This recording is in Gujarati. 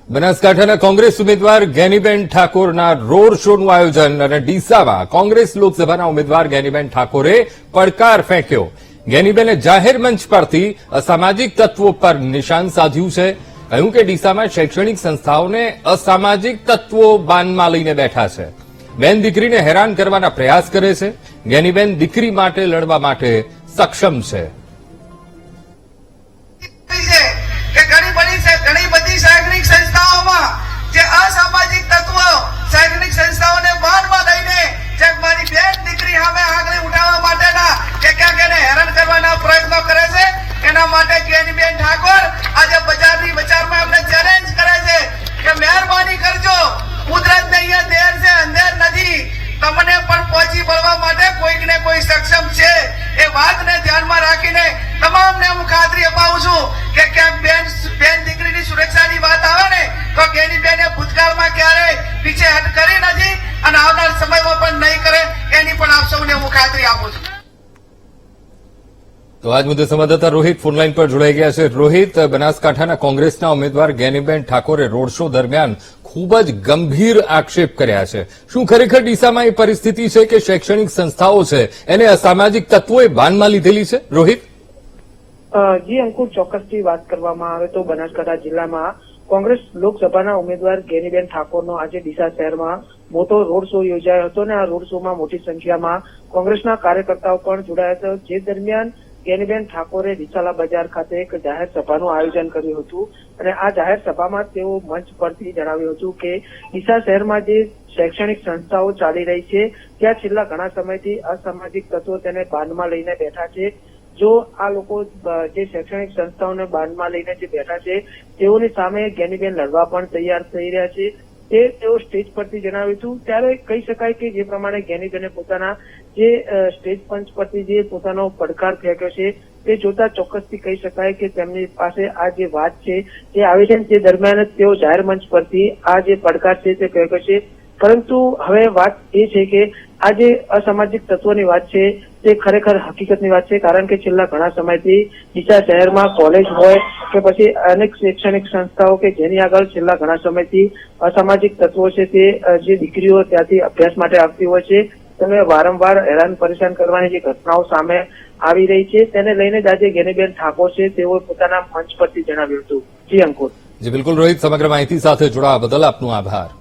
બનાસકાંઠાના કોંગ્રેસ ઉમેદવાર જ્ઞાનીબેન ઠાકોરના રોડ શોનું આયોજન અને ડીસામાં કોંગ્રેસ લોકસભાના ઉમેદવાર જ્ઞાનીબેન ઠાકોરે પડકાર ફેંક્યો। જ્ઞાનીબેને જાહેર મંચ પરથી અસામાજિક તત્વો પર નિશાન સાધ્યું છે। કહ્યું કે ડીસામાં શૈક્ષણિક સંસ્થાઓને અસામાજિક તત્વો બાનમાં લઈને બેઠા છે। બેન દીકરીને હેરાન કરવાના પ્રયાસ કરે છે। જ્ઞાનીબેન દીકરી માટે લડવા માટે સક્ષમ છે। ઘણી બધી શૈક્ષણિક સંસ્થાઓમાં જે અસામાજિક તત્વો શૈક્ષણિક સંસ્થાઓને બાનમાં લઈને જે મારી બેન દીકરી સામે આગળ ઉઠાવવા માટેના કે ક્યાંક એને હેરાન કરવાના પ્રયત્નો કરે છે। એના માટે જ્ઞાનીબેન ઠાકોર આજે બજારની બજારમાં અમને ચેલેન્જ કરે છે કે મહેરબાની કરજો, કુદરતને અહીંયા દેર છે અંધેર નથી, તમને પણ પહોંચી વળવા માટે કોઈક ને કોઈ સક્ષમ છે। એ વાતને ધ્યાનમાં રાખીને તમામને હું ખાતરી અપાવું છું કે ક્યાંક બેન દીકરીની સુરક્ષાની વાત આવે ને તો જ્ઞાનીબેને ભૂતકાળમાં ક્યારેય પીછેહટ કરી નથી અને આવનાર સમયમાં પણ નહીં કરે, એની પણ આપ સૌને હું ખાતરી આપું છું। તો આજ મુદ્દે સંવાદદાતા રોહિત ફોનલાઈન પર જોડાઈ ગયા છે। રોહિત, બનાસકાંઠાના કોંગ્રેસના ઉમેદવાર જ્ઞાનીબેન ઠાકોરે રોડ શો દરમિયાન ખૂબ જ ગંભીર આક્ષેપ કર્યા છે। શું ખરેખર ડીસામાં એ પરિસ્થિતિ છે કે શૈક્ષણિક સંસ્થાઓ છે એને અસામાજિક તત્વોએ બાનમાં લીધેલી છે? રોહિત, જી અંકુર, ચોક્કસથી વાત કરવામાં આવે તો બનાસકાંઠા જિલ્લામાં કોંગ્રેસ લોકસભાના ઉમેદવાર જ્ઞાનીબેન ઠાકોરનો આજે ડીસા શહેરમાં મોટો રોડ શો યોજાયો હતો અને આ રોડ શોમાં મોટી સંખ્યામાં કોંગ્રેસના કાર્યકર્તાઓ પણ જોડાયા હતા। જે દરમિયાન જ્ઞાનીબેન ઠાકોરે રિસાલા બજાર ખાતે એક જાહેર સભાનું આયોજન કર્યું હતું અને આ જાહેર સભામાં તેઓ મંચ પરથી જણાવ્યું હતું કે ડીસા શહેરમાં જે શૈક્ષણિક સંસ્થાઓ ચાલી રહી છે ત્યાં છેલ્લા ઘણા સમયથી અસામાજિક તત્વો તેને બાનમાં લઈને બેઠા છે। જો આ લોકો જે શૈક્ષણિક સંસ્થાઓને બાનમાં લઈને જે બેઠા છે તેઓની સામે જ્ઞાનીબેન લડવા પણ તૈયાર થઈ રહ્યા છે, તે તેઓ સ્ટેજ પરથી જણાવ્યું હતું। ત્યારે કહી શકાય કે જે પ્રમાણે જ્ઞાનીબેને પોતાના જે સ્ટેજ મંચ પરથી જે પોતાનો પડકાર ફેંક્યો છે તે જોતા ચોક્કસથી કહી શકાય કે તેમની પાસે આ જે વાત છે તે આવી છે। તે દરમિયાન તેઓ જાહેર મંચ પરથી આ જે પડકાર છે તે ફેંક્યો છે, પરંતુ હવે વાત એ છે કે આ જે અસામાજિક તત્વોની વાત છે તે ખરેખર હકીકતની વાત છે, કારણ કે છેલ્લા ઘણા સમયથી ડીસા શહેરમાં કોલેજ હોય કે પછી અનેક શૈક્ષણિક સંસ્થાઓ કે જેની આગળ છેલ્લા ઘણા સમયથી અસામાજિક તત્વો છે તે જે દીકરીઓ ત્યાંથી અભ્યાસ માટે આવતી હોય છે તેને વારંવાર હેરાન પરેશાન કરવાની જે ઘટનાઓ સામે આવી રહી છે તેને લઈને જ આજે જ્ઞાનીબેન ઠાકોર છે તેઓ પોતાના મંચ પરથી જણાવ્યું હતું। જી અંકુર। જી બિલકુલ રોહિત, સમગ્ર માહિતી સાથે જોડાવા બદલ આપનો આભાર।